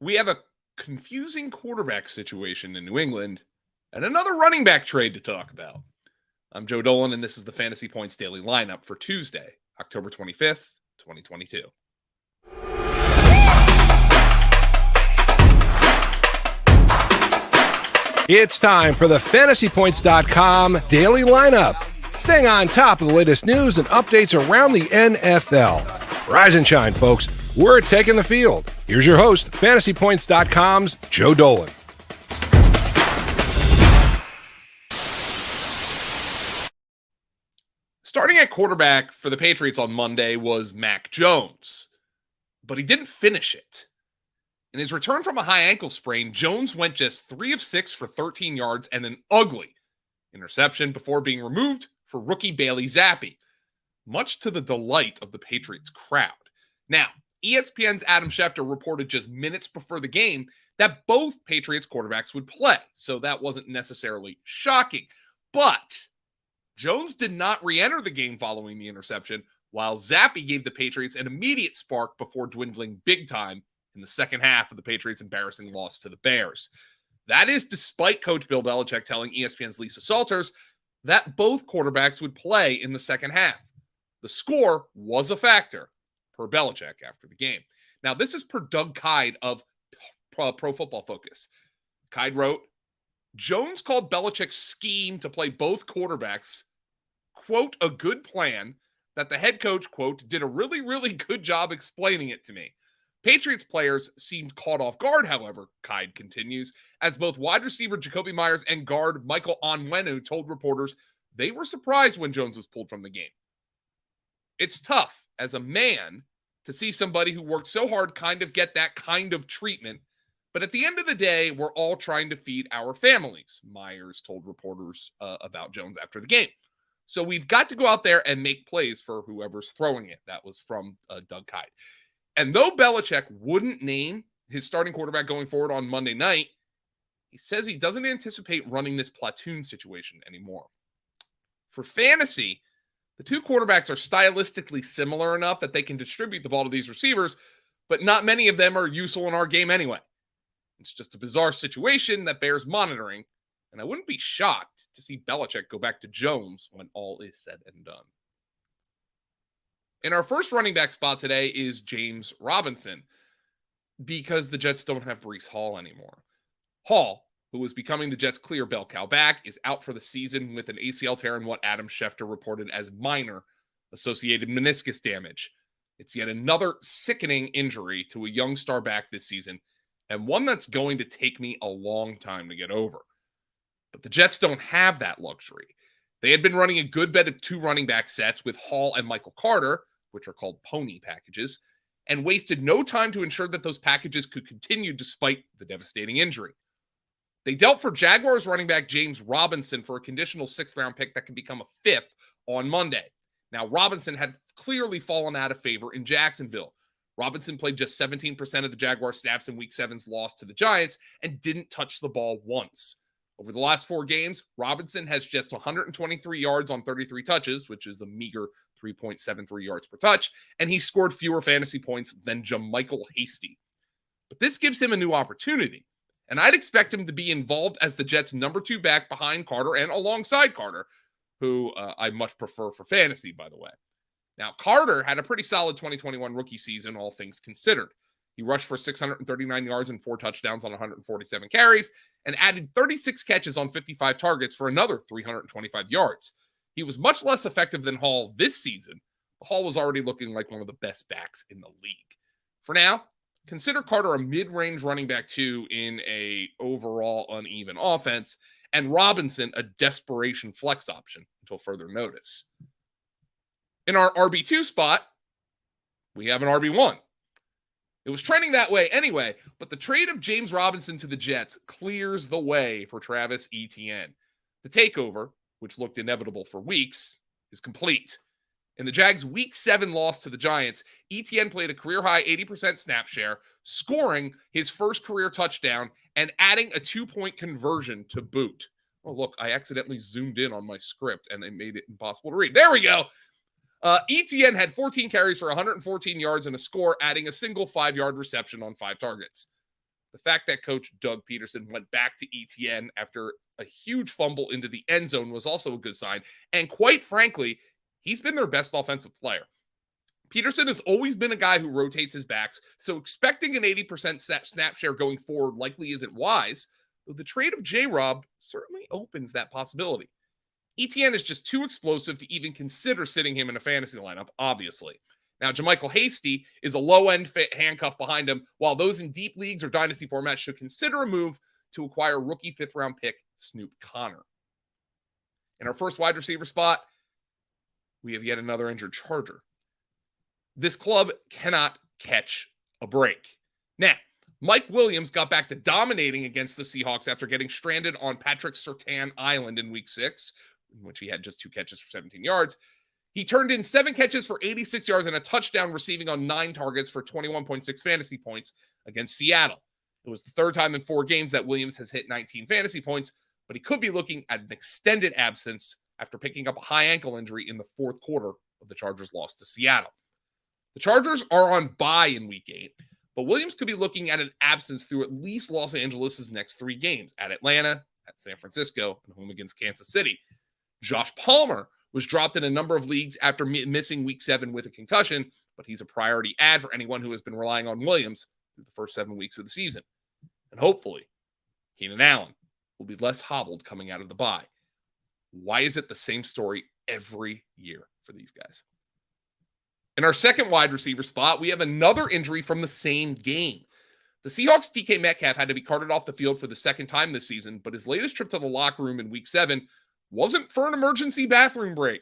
We have a confusing quarterback situation in New England and another running back trade to talk about. I'm Joe Dolan, and this is the Fantasy Points Daily Lineup for Tuesday, October 25th, 2022. It's time for the FantasyPoints.com Daily Lineup. Staying on top of the latest news and updates around the NFL. Rise and shine, folks. We're taking the field. Here's your host, FantasyPoints.com's Joe Dolan. Starting at quarterback for the Patriots on Monday was Mac Jones, but he didn't finish it. In his return from a high ankle sprain, Jones went just 3 of 6 for 13 yards and an ugly interception before being removed for rookie Bailey Zappi, much to the delight of the Patriots crowd. Now, ESPN's Adam Schefter reported just minutes before the game that both Patriots quarterbacks would play, so that wasn't necessarily shocking. But Jones did not re-enter the game following the interception, while Zappi gave the Patriots an immediate spark before dwindling big time in the second half of the Patriots' embarrassing loss to the Bears. That is despite Coach Bill Belichick telling ESPN's Lisa Salters that both quarterbacks would play in the second half. The score was a factor, per Belichick after the game. Now, this is per Doug Kyed of Pro Football Focus. Kyed wrote, Jones called Belichick's scheme to play both quarterbacks, quote, a good plan that the head coach, quote, did a really, really good job explaining it to me. Patriots players seemed caught off guard, however, Kyed continues, as both wide receiver Jacoby Myers and guard Michael Onwenu told reporters they were surprised when Jones was pulled from the game. It's tough, as a man, to see somebody who worked so hard kind of get that kind of treatment, but at the end of the day, we're all trying to feed our families, Myers told reporters about Jones after the game. So we've got to go out there and make plays for whoever's throwing it. That was from Doug Kyed. And though Belichick wouldn't name his starting quarterback going forward on Monday night, he says he doesn't anticipate running this platoon situation anymore. For fantasy, the two quarterbacks are stylistically similar enough that they can distribute the ball to these receivers, but not many of them are useful in our game anyway. It's just a bizarre situation that bears monitoring, and I wouldn't be shocked to see Belichick go back to Jones when all is said and done. In our first running back spot today is James Robinson, because the Jets don't have Breece Hall anymore. Hall, who is becoming the Jets' clear bell cow back, is out for the season with an ACL tear and what Adam Schefter reported as minor associated meniscus damage. It's yet another sickening injury to a young star back this season, and one that's going to take me a long time to get over. But the Jets don't have that luxury. They had been running a good bed of two running back sets with Hall and Michael Carter, which are called pony packages, and wasted no time to ensure that those packages could continue despite the devastating injury. They dealt for Jaguars running back James Robinson for a conditional 6th-round pick that could become a 5th on Monday. Now, Robinson had clearly fallen out of favor in Jacksonville. Robinson played just 17% of the Jaguar snaps in Week 7's loss to the Giants and didn't touch the ball once. Over the last 4 games, Robinson has just 123 yards on 33 touches, which is a meager 3.73 yards per touch, and he scored fewer fantasy points than Jamichael Hasty. But this gives him a new opportunity, and I'd expect him to be involved as the Jets' number 2 back behind Carter and alongside Carter, who I much prefer for fantasy, by the way. Now, Carter had a pretty solid 2021 rookie season, all things considered. He rushed for 639 yards and 4 touchdowns on 147 carries and added 36 catches on 55 targets for another 325 yards. He was much less effective than Hall this season. Hall was already looking like one of the best backs in the league. For now, consider Carter a mid-range running back 2 in a overall uneven offense, and Robinson a desperation flex option until further notice. In our RB2 spot, we have an RB1. It was trending that way anyway, but the trade of James Robinson to the Jets clears the way for Travis Etienne. The takeover, which looked inevitable for weeks, is complete. In the Jags' Week 7 loss to the Giants, Etienne played a career-high 80% snap share, scoring his first career touchdown and adding a 2-point conversion to boot. Oh, look, I accidentally zoomed in on my script and it made it impossible to read. There we go. Etienne had 14 carries for 114 yards and a score, adding a single 5-yard reception on 5 targets. The fact that coach Doug Peterson went back to Etienne after a huge fumble into the end zone was also a good sign. And quite frankly, he's been their best offensive player. Peterson has always been a guy who rotates his backs, so expecting an 80% snap share going forward likely isn't wise, though the trade of J-Rob certainly opens that possibility. Etienne is just too explosive to even consider sitting him in a fantasy lineup, obviously. Now, JaMychal Hasty is a low-end handcuff behind him, while those in deep leagues or dynasty formats should consider a move to acquire rookie fifth-round pick Snoop Connor. In our first wide receiver spot, we have yet another injured Charger. This club cannot catch a break. Now, Mike Williams got back to dominating against the Seahawks after getting stranded on Patrick Surtain Island in Week 6, in which he had just 2 catches for 17 yards. He turned in 7 catches for 86 yards and a touchdown, receiving on 9 targets for 21.6 fantasy points against Seattle. It was the 3rd time in 4 games that Williams has hit 19 fantasy points, but he could be looking at an extended absence after picking up a high ankle injury in the 4th quarter of the Chargers' loss to Seattle. The Chargers are on bye in Week 8, but Williams could be looking at an absence through at least Los Angeles' next 3 games, at Atlanta, at San Francisco, and home against Kansas City. Josh Palmer was dropped in a number of leagues after missing Week 7 with a concussion, but he's a priority add for anyone who has been relying on Williams through the first 7 weeks of the season. And hopefully, Keenan Allen will be less hobbled coming out of the bye. Why is it the same story every year for these guys? In our second wide receiver spot, we have another injury from the same game. The Seahawks' DK Metcalf had to be carted off the field for the 2nd time this season, but his latest trip to the locker room in Week 7 wasn't for an emergency bathroom break.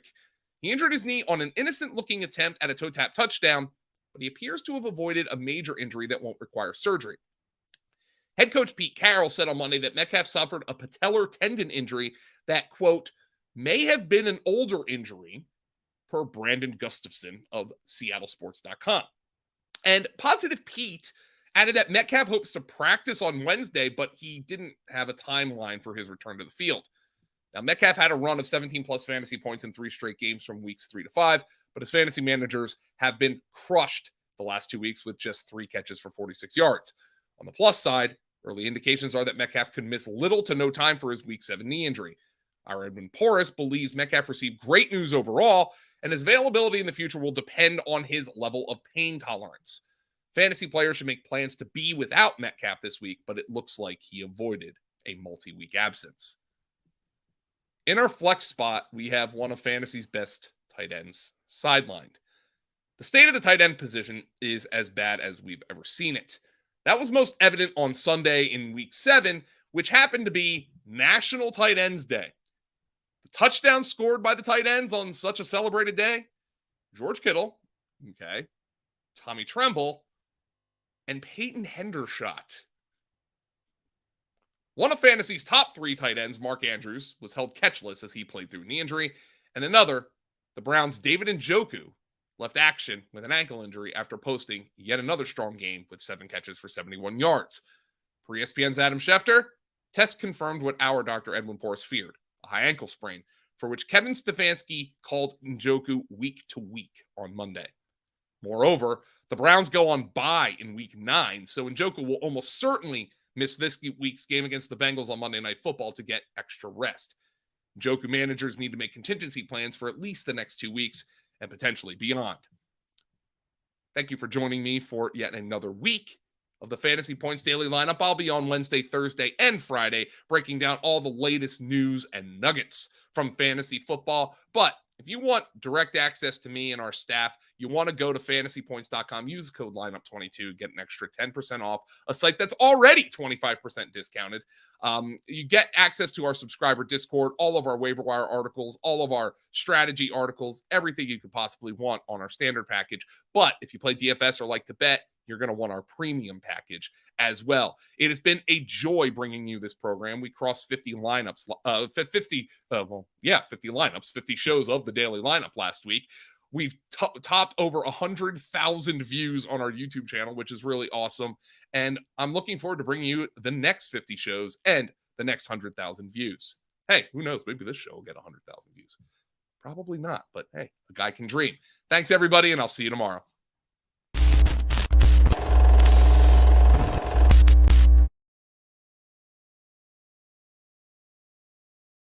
He injured his knee on an innocent-looking attempt at a toe-tap touchdown, but he appears to have avoided a major injury that won't require surgery. Head coach Pete Carroll said on Monday that Metcalf suffered a patellar tendon injury that, quote, may have been an older injury, per Brandon Gustafson of SeattleSports.com. And Positive Pete added that Metcalf hopes to practice on Wednesday, but he didn't have a timeline for his return to the field. Now, Metcalf had a run of 17-plus fantasy points in 3 straight games from weeks 3 to 5, but his fantasy managers have been crushed the last 2 weeks with just 3 catches for 46 yards. On the plus side, early indications are that Metcalf could miss little to no time for his Week 7 knee injury. Our Edwin Porras believes Metcalf received great news overall, and his availability in the future will depend on his level of pain tolerance. Fantasy players should make plans to be without Metcalf this week, but it looks like he avoided a multi-week absence. In our flex spot, we have one of fantasy's best tight ends sidelined. The state of the tight end position is as bad as we've ever seen it. That was most evident on Sunday in Week 7, which happened to be National Tight Ends Day. The touchdown scored by the tight ends on such a celebrated day, George Kittle, okay, Tommy Tremble, and Peyton Hendershot. One of fantasy's top 3 tight ends, Mark Andrews, was held catchless as he played through a knee injury, and another, the Browns' David Njoku, left action with an ankle injury after posting yet another strong game with 7 catches for 71 yards. Per ESPN's Adam Schefter, tests confirmed what our Dr. Edwin Porras feared, a high ankle sprain, for which Kevin Stefanski called Njoku week to week on Monday. Moreover, the Browns go on bye in Week 9, so Njoku will almost certainly miss this week's game against the Bengals on Monday Night Football to get extra rest. Njoku managers need to make contingency plans for at least the next 2 weeks and potentially beyond. Thank you for joining me for yet another week of the Fantasy Points Daily Lineup. I'll be on Wednesday, Thursday, and Friday breaking down all the latest news and nuggets from fantasy football. But if you want direct access to me and our staff, you want to go to fantasypoints.com, use code lineup22, get an extra 10% off a site that's already 25% discounted. You get access to our subscriber Discord, all of our waiver wire articles, all of our strategy articles, everything you could possibly want on our standard package. But if you play DFS or like to bet, you're going to want our premium package as well. It has been a joy bringing you this program. We crossed 50 lineups, 50 lineups, 50 shows of the daily lineup last week. We've topped over 100,000 views on our YouTube channel, which is really awesome. And I'm looking forward to bringing you the next 50 shows and the next 100,000 views. Hey, who knows? Maybe this show will get 100,000 views. Probably not, but hey, a guy can dream. Thanks, everybody, and I'll see you tomorrow.